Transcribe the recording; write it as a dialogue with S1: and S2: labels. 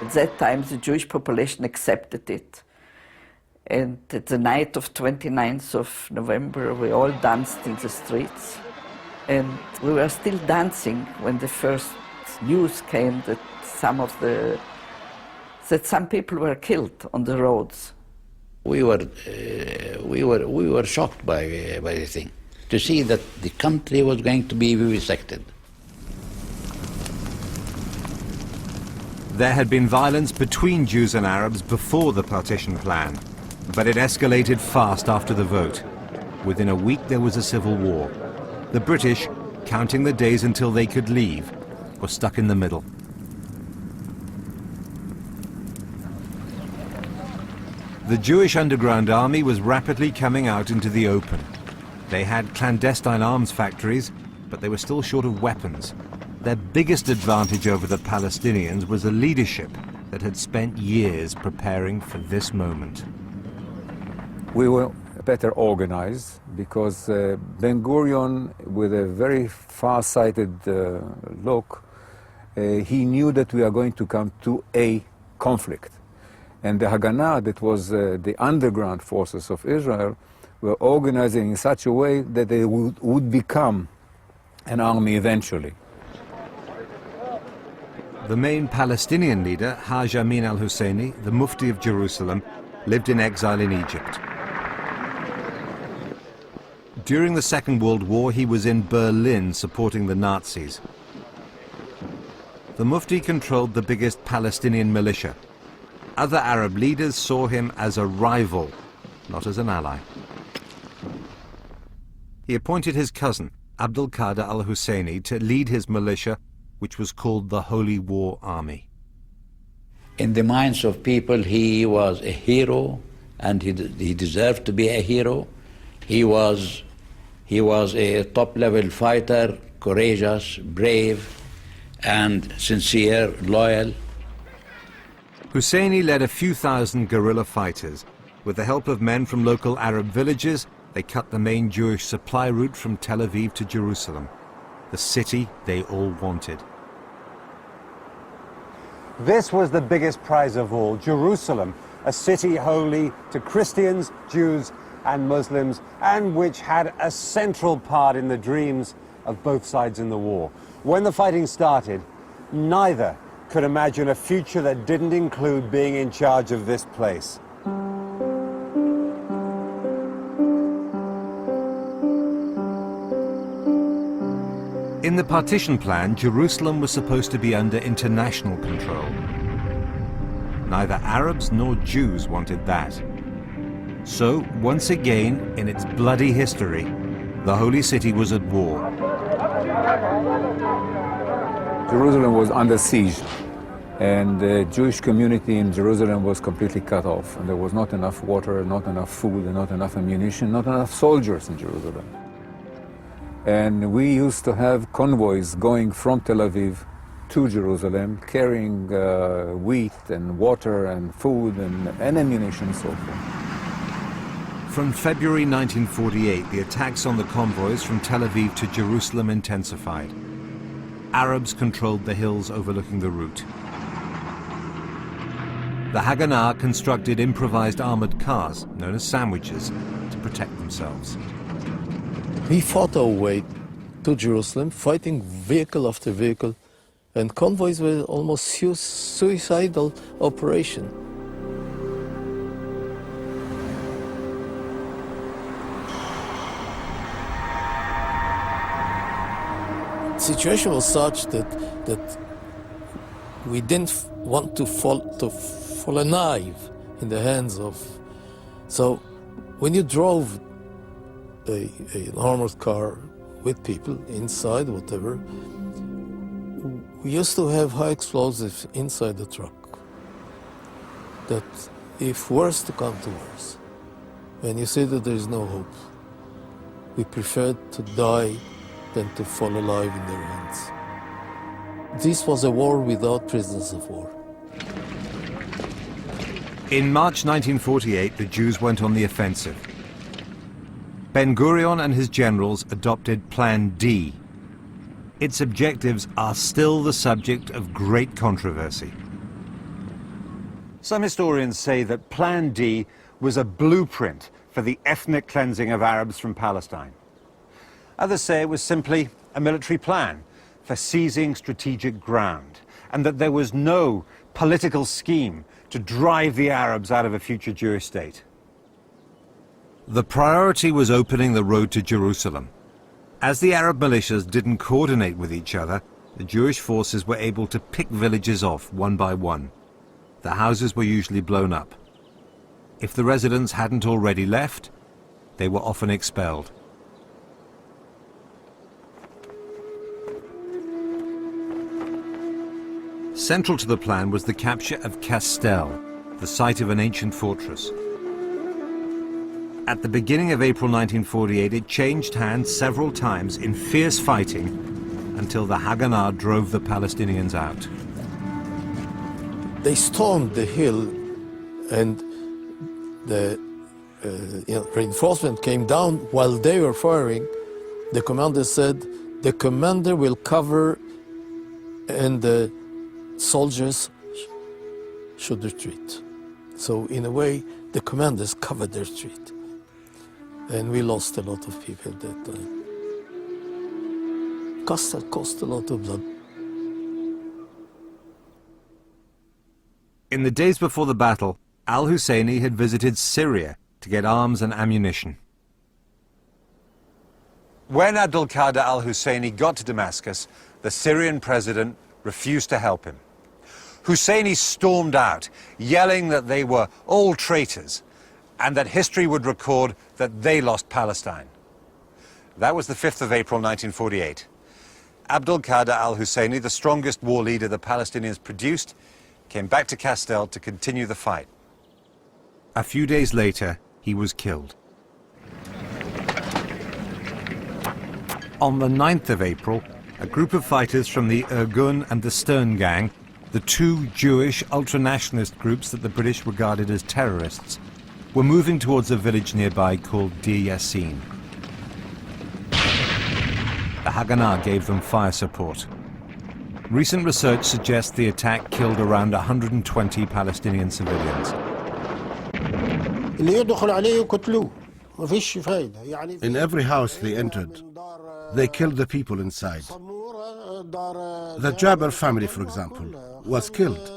S1: At that time, the Jewish population accepted it. And at the night of 29th of November, we all danced in the streets. And we were still dancing when the first news came that some people were killed on the roads.
S2: We were shocked by the thing, to see that the country was going to be vivisected.
S3: There had been violence between Jews and Arabs before the partition plan, but it escalated fast after the vote. Within a week there was a civil war. The British, counting the days until they could leave, were stuck in the middle. The Jewish underground army was rapidly coming out into the open. They had clandestine arms factories, but they were still short of weapons. Their biggest advantage over the Palestinians was a leadership that had spent years preparing for this moment.
S4: We were better organized because Ben-Gurion, with a very far-sighted look, he knew that we are going to come to a conflict. And the Haganah, that was the underground forces of Israel, were organizing in such a way that they would become an army eventually.
S3: The main Palestinian leader, Haj Amin al-Husseini, the Mufti of Jerusalem, lived in exile in Egypt. During the Second World War, he was in Berlin supporting the Nazis. The Mufti controlled the biggest Palestinian militia. Other Arab leaders saw him as a rival, not as an ally. He appointed his cousin, Abdul Qadir al-Husseini, to lead his militia, which was called the Holy War Army.
S2: In the minds of people, he was a hero, and he deserved to be a hero. He was a top-level fighter, courageous, brave, and sincere, loyal.
S3: Husseini led a few thousand guerrilla fighters. With the help of men from local Arab villages, they cut the main Jewish supply route from Tel Aviv to Jerusalem, the city they all wanted.
S5: This was the biggest prize of all, Jerusalem, a city holy to Christians, Jews, and Muslims, and which had a central part in the dreams of both sides in the war. When the fighting started, neither could imagine a future that didn't include being in charge of this place.
S3: In the partition plan, Jerusalem was supposed to be under international control. Neither Arabs nor Jews wanted that. So, once again, in its bloody history, the Holy City was at war.
S4: Jerusalem was under siege, and the Jewish community in Jerusalem was completely cut off. And there was not enough water, not enough food, and not enough ammunition, not enough soldiers in Jerusalem. And we used to have convoys going from Tel Aviv to Jerusalem, carrying wheat and water and food and ammunition and so forth.
S3: From February 1948, the attacks on the convoys from Tel Aviv to Jerusalem intensified. Arabs controlled the hills overlooking the route. The Haganah constructed improvised armored cars, known as sandwiches, to protect themselves.
S6: We fought our way to Jerusalem, fighting vehicle after vehicle, and convoys were almost suicidal operation. The situation was such that we didn't want to fall a knife in the hands of. So when you drove an armored car with people inside, whatever, we used to have high explosives inside the truck. That if worse to come to worse, and you see that there is no hope, we preferred to die than to fall alive in their hands. This was a war without prisoners of war.
S3: In March 1948, the Jews went on the offensive. Ben-Gurion and his generals adopted Plan D. Its objectives are still the subject of great controversy.
S5: Some historians say that Plan D was a blueprint for the ethnic cleansing of Arabs from Palestine. Others say it was simply a military plan for seizing strategic ground, and that there was no political scheme to drive the Arabs out of a future Jewish state.
S3: The priority was opening the road to Jerusalem. As the Arab militias didn't coordinate with each other, the Jewish forces were able to pick villages off one by one. The houses were usually blown up. If the residents hadn't already left, they were often expelled. Central to the plan was the capture of Castel, the site of an ancient fortress. At the beginning of April 1948, it changed hands several times in fierce fighting until the Haganah drove the Palestinians out.
S6: They stormed the hill, and the reinforcement came down. While they were firing, the commander said, "The commander will cover, and the soldiers should retreat." So in a way, the commanders covered their retreat. And we lost a lot of people that time. Cost a lot of blood.
S3: In the days before the battle, al-Husseini had visited Syria to get arms and ammunition.
S5: When Abdul Qadir al-Husseini got to Damascus, the Syrian president refused to help him. Husseini stormed out, yelling that they were all traitors and that history would record that they lost Palestine. That was the 5th of April 1948. Abdul Qadir al-Husseini, the strongest war leader the Palestinians produced, came back to Castel to continue the fight.
S3: A few days later, he was killed. On the 9th of April, a group of fighters from the Irgun and the Stern Gang, the two Jewish ultra-nationalist groups that the British regarded as terrorists, were moving towards a village nearby called Dir Yassin. The Haganah gave them fire support. Recent research suggests the attack killed around 120 Palestinian civilians.
S7: In every house they entered, they killed the people inside. The Jabir family, for example, was killed.